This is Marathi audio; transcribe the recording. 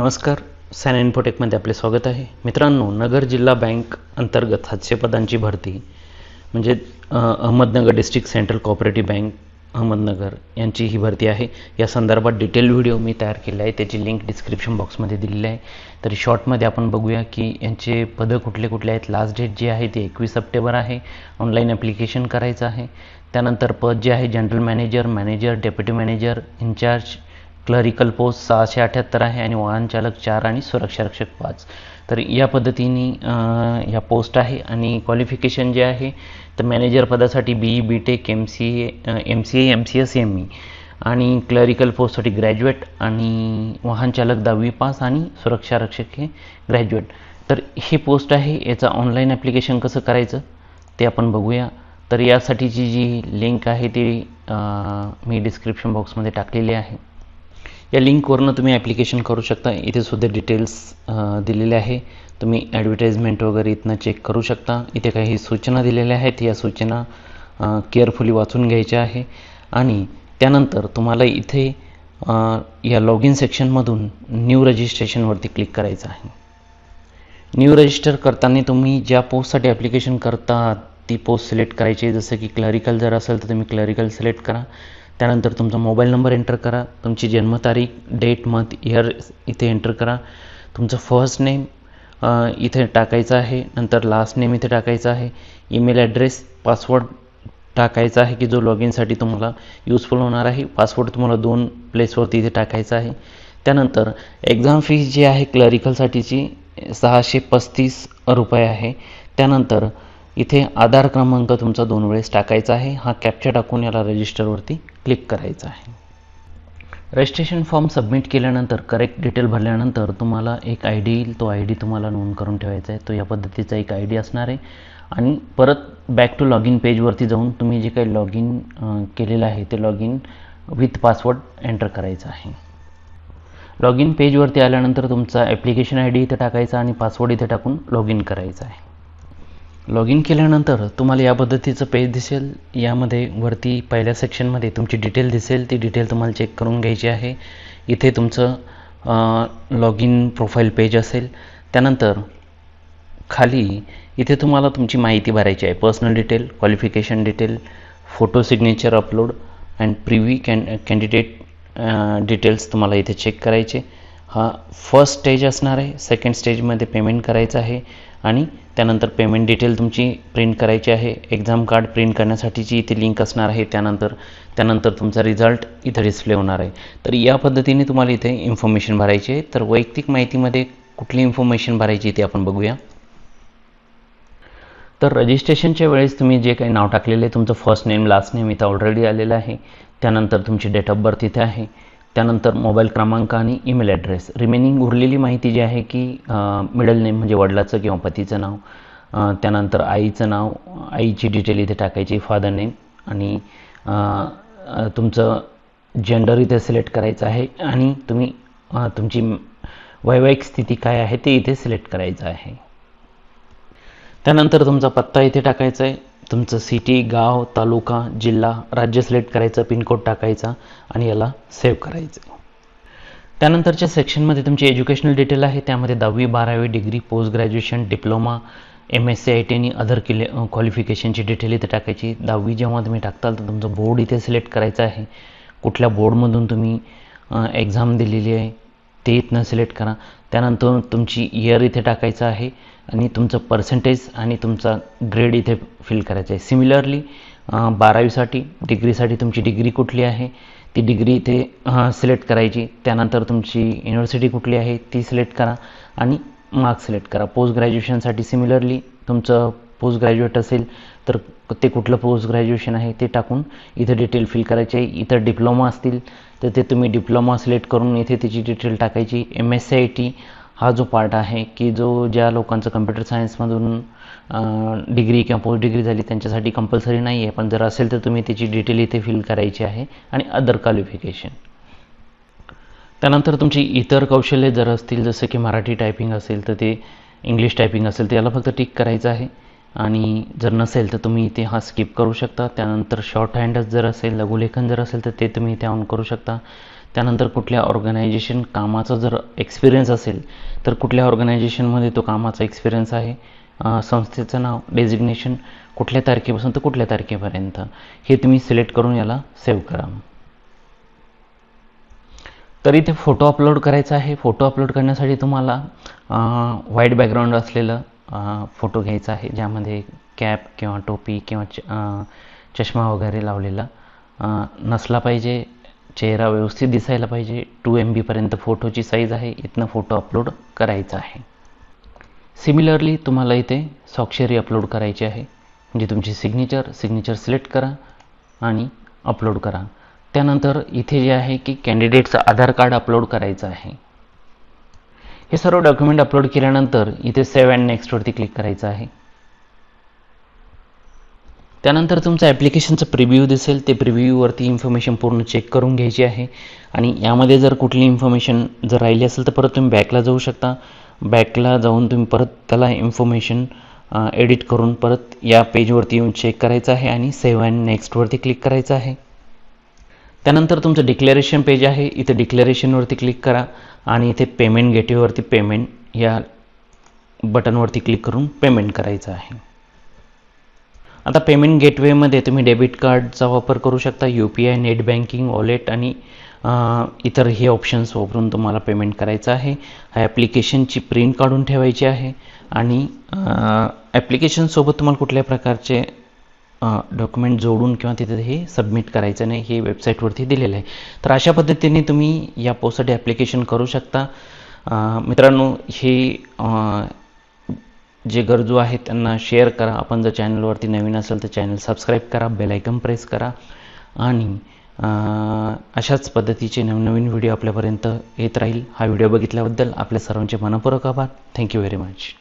नमस्कार. सॅन इन्फोटेकमध्ये आपले स्वागत आहे. मित्रांनो, नगर जिल्हा बँक अंतर्गत 700 पदांची भरती म्हणजे Ahmednagar district central cooperative bank Ahmednagar यांची ही भरती आहे. या संदर्भात डिटेल व्हिडिओ मी तयार केला आहे, त्याची लिंक डिस्क्रिप्शन बॉक्समध्ये दिलेली आहे. तरी शॉर्टमध्ये आपण बघूया की यांचे पदं कुठले कुठले आहेत. लास्ट डेट जी आहे ती 21 सप्टेंबर आहे. ऑनलाईन ॲप्लिकेशन करायचं आहे. त्यानंतर पद जे आहे general manager, deputy manager, incharge, clerical post 678 आहे आणि वाहन चालक 4 आणि सुरक्षा रक्षक 5. तर या पद्धतीने ह्या पोस्ट आहे. आणि क्वालिफिकेशन जे आहे तर मॅनेजर पदासाठी BE BTech MCA MCS ME आणि क्लरिकल पोस्टसाठी ग्रॅज्युएट आणि वाहन चालक 10वी पास आणि सुरक्षा रक्षक हे ग्रॅज्युएट. तर ही पोस्ट आहे. याचं ऑनलाईन ॲप्लिकेशन कसं करायचं ते आपण बघूया. तर यासाठीची जी लिंक आहे ती मी डिस्क्रिप्शन बॉक्समध्ये टाकलेली आहे. या लिंकवरनं तुम्ही ॲप्लिकेशन करू शकता. इथे सुद्धा डिटेल्स दिलेले आहे. तुम्ही ॲडव्हर्टाईजमेंट वगैरे इथनं चेक करू शकता. इथे काही सूचना दिलेल्या आहेत. या सूचना केअरफुली वाचून घ्यायच्या आहे. आणि त्यानंतर तुम्हाला इथे या लॉग इन सेक्शनमधून न्यू रजिस्ट्रेशनवरती क्लिक करायचं आहे. न्यू रजिस्टर करताना तुम्ही ज्या पोस्टसाठी ॲप्लिकेशन करता ती पोस्ट सिलेक्ट करायची. जसं की क्लरिकल जर असेल तर तुम्ही क्लरिकल सिलेक्ट करा. त्यानंतर तुमचा मोबाईल नंबर एंटर करा. तुमची जन्मतारीख, डेट, मंथ, इयर इथे एंटर करा. तुमचं फर्स्ट नेम इथे टाकायचं आहे. नंतर लास्ट नेम इथे टाकायचं आहे. ईमेल ॲड्रेस, पासवर्ड टाकायचा आहे की जो लॉग इनसाठी तुम्हाला यूजफुल होणार आहे. पासवर्ड तुम्हाला 2 प्लेसवरती इथे टाकायचा आहे. त्यानंतर एक्झाम फीज जी आहे क्लरिकलसाठीची 635 रुपये आहे. त्यानंतर इथे आधार क्रमांक तुमचा 2 वेळेस टाकायचा आहे. हा कॅप्चा टाकून याला रजिस्टरवरती क्लिक करायचं आहे. रजिस्ट्रेशन फॉर्म सबमिट केल्यानंतर करेक्ट डिटेल भरल्यानंतर तुम्हाला एक ID येईल. तो ID तुम्हाला नोंद करून ठेवायचा आहे. तो या पद्धतीचा एक ID असणार आहे. आणि परत बॅक टू लॉग इन पेजवरती जाऊन तुम्ही जे काही लॉग इन केलेलं आहे ते log in with password enter करायचं आहे. लॉग इन पेजवरती आल्यानंतर तुमचा ॲप्लिकेशन ID इथे टाकायचा आणि पासवर्ड इथे टाकून लॉग इन करायचं आहे. लॉग इन केल्यानंतर तुम्हाला या पद्धतीचं पेज दिसेल. यामध्ये वरती पहिल्या सेक्शनमध्ये तुमची डिटेल दिसेल. ती डिटेल तुम्हाला चेक करून घ्यायची आहे. इथे तुमचं लॉग इन प्रोफाईल पेज असेल. त्यानंतर खाली इथे तुम्हाला तुमची माहिती भरायची आहे. Personal detail, qualification detail, photo signature upload and privy candidate details तुम्हाला इथे चेक करायचे. हा फर्स्ट स्टेज असणार आहे. सेकंड स्टेजमध्ये पेमेंट करायचं आहे आणि त्यानंतर पेमेंट डिटेल तुमची प्रिंट करायची आहे. एक्झाम कार्ड प्रिंट करण्यासाठीची इथे लिंक असणार आहे. त्यानंतर तुमचा रिझल्ट इथे डिस्प्ले होणार आहे. तर या पद्धतीने तुम्हाला इथे इन्फॉर्मेशन भरायची आहे. तर वैयक्तिक माहितीमध्ये कुठली इन्फॉर्मेशन भरायची ते आपण बघूया. तर रजिस्ट्रेशनच्या वेळेस तुम्ही जे काही नाव टाकलेलं आहे तुमचं फर्स्ट नेम, लास्ट नेम इथं ऑलरेडी आलेलं आहे. त्यानंतर तुमची डेट ऑफ बर्थ इथे आहे. त्यानंतर मोबाईल क्रमांक आणि ईमेल ॲड्रेस. रिमेनिंग उरलेली माहिती जी आहे की मिडल नेम म्हणजे वडिलाचं किंवा पतीचं नाव, त्यानंतर आईचं नाव, आईची डिटेल इथे टाकायची, फादर नेम आणि तुमचं जेंडर इथे सिलेक्ट करायचं आहे आणि तुम्ही तुमची वैवाहिक स्थिती काय आहे ते इथे सिलेक्ट करायचं आहे. त्यानंतर तुमचा पत्ता इथे टाकायचा आहे. तुमचं सिटी, गाव, तालुका, जिल्हा, राज्य सिलेक्ट करायचं, पिनकोड टाकायचा आणि याला सेव्ह करायचं. त्यानंतरच्या सेक्शनमध्ये तुमची एज्युकेशनल डिटेल आहे. त्यामध्ये 10वी 12वी degree, post graduation, diploma, MSc IT आणि अदर क्वालिफिकेशनची डिटेल इथे टाकायची. 10वी जेव्हा तुम्ही टाकताल तर तुमचं बोर्ड इथे सिलेक्ट करायचं आहे. कुठल्या बोर्डमधून तुम्ही एक्झाम दिलेली आहे ते इथनं सिलेक्ट करा. त्यानंतर तुमची इयर इथे टाकायचं आहे आणि तुमचं पर्सेंटेज आणि तुमचा ग्रेड इथे फिल करायचा आहे. सिमिलरली 12वीसाठी डिग्रीसाठी तुमची डिग्री कुठली आहे ती डिग्री इथे सिलेक्ट करायची. त्यानंतर तुमची युनिव्हर्सिटी कुठली आहे ती सिलेक्ट करा आणि मार्क्स सिलेक्ट करा. पोस्ट ग्रॅज्युएशनसाठी सिमिलरली तुमचं पोस्ट ग्रॅज्युएट असेल तर ते कुठलं पोस्ट ग्रॅज्युएशन आहे ते टाकून इथे डिटेल फिल करायची आहे. इथं डिप्लोमा असतील तर ते तुम्ही डिप्लोमा सिलेक्ट करून इथे त्याची डिटेल टाकायची. MSc IT हा जो पार्ट आहे की जो ज्या लोकांचं कम्प्युटर सायन्समधून डिग्री किंवा पोस्ट डिग्री झाली त्यांच्यासाठी कंपल्सरी नाही आहे, पण जर असेल तर तुम्ही त्याची डिटेल इथे फिल करायची आहे आणि अदर क्वालिफिकेशन. त्यानंतर तुमची इतर कौशल्य जर असतील जसं की मराठी टायपिंग असेल तर ते, इंग्लिश टायपिंग असेल तर याला फक्त टिक करायचं आहे आणि जर नसेल तर तुम्ही इथे हा स्किप करू शकता. त्यानंतर शॉर्ट हँडच जर असेल, लघुलेखन जर असेल तर ते तुम्ही इथे ऑन करू शकता. त्यानंतर कुठल्या ऑर्गनायझेशन कामाचा जर एक्सपिरियन्स असेल तर कुठल्या ऑर्गनायझेशनमध्ये तो कामाचा एक्सपिरियन्स आहे, संस्थेचं नाव, डेजिग्नेशन, कुठल्या तारखेपासून तर कुठल्या तारखेपर्यंत, हे तुम्ही सिलेक्ट करून याला सेव्ह करा. तर इथे फोटो अपलोड करायचा आहे. फोटो अपलोड करण्यासाठी तुम्हाला व्हाईट बॅकग्राऊंड असलेलं फोटो घ्यायचा आहे, ज्यामध्ये कॅप किंवा टोपी किंवा चष्मा वगैरे लावलेला नसला पाहिजे. चेहरा व्यवस्थित दिसायला पाहिजे. 2 MB पर्यंत फोटोची साईज आहे. इथनं फोटो अपलोड करायचा आहे. सिमिलरली तुम्हाला इथे स्वाक्षरी अपलोड करायची आहे, म्हणजे तुमची सिग्नेचर सिलेक्ट करा आणि अपलोड करा. त्यानंतर इथे जे आहे की कॅन्डिडेटचं आधार कार्ड अपलोड करायचं आहे. हे सर्व डॉक्युमेंट अपलोड केल्यानंतर इथे सेव्ह अँड नेक्स्टवरती क्लिक करायचं आहे. त्यानंतर तुमचं ॲप्लिकेशनचं प्रिव्ह्यू दिसेल. ते प्रिव्ह्यूवरती इन्फॉर्मेशन पूर्ण चेक करून घ्यायची आहे आणि यामध्ये जर कुठली इन्फॉर्मेशन जर राहिली असेल तर परत तुम्ही बॅकला जाऊ शकता. बॅकला जाऊन तुम्ही परत त्याला इन्फॉर्मेशन एडिट करून परत या पेजवरती येऊन चेक करायचं आहे आणि सेव्ह अँड नेक्स्टवरती क्लिक करायचं आहे. त्यानंतर तुमचं डिक्लेरेशन पेज आहे. इथे डिक्लेरेशनवरती क्लिक करा आणि इथे पेमेंट गेटवेवरती पेमेंट या बटनवरती क्लिक करून पेमेंट करायचं आहे. आता पेमेंट गेटवेमध्ये तुम्ही डेबिट कार्डचा वापर करू शकता. UPI, नेट बँकिंग, वॉलेट आणि इतर हे ऑप्शन्स वापरून तुम्हाला पेमेंट करायचं आहे. ॲप्लिकेशनची प्रिंट काढून ठेवायची आहे आणि ॲप्लिकेशनसोबत तुम्हाला कुठल्या प्रकारचे डॉक्युमेंट जोडून किंवा तिथे हे सबमिट करायचं नाही, हे वेबसाईटवरती दिलेलं आहे. तर अशा पद्धतीने तुम्ही या पोस्टसाठी ॲप्लिकेशन करू शकता. मित्रांनो, हे जे गरजू आहेत त्यांना शेअर करा. आपण जर चॅनलवरती नवीन असेल तर चॅनल सबस्क्राईब करा, बेल आयकॉन प्रेस करा आणि अशाच पद्धतीचे नवनवीन व्हिडिओ आपल्यापर्यंत येत राहील. हा व्हिडिओ बघितल्याबद्दल आपल्या सर्वांचे मनपूर्वक आभार. Thank you very much.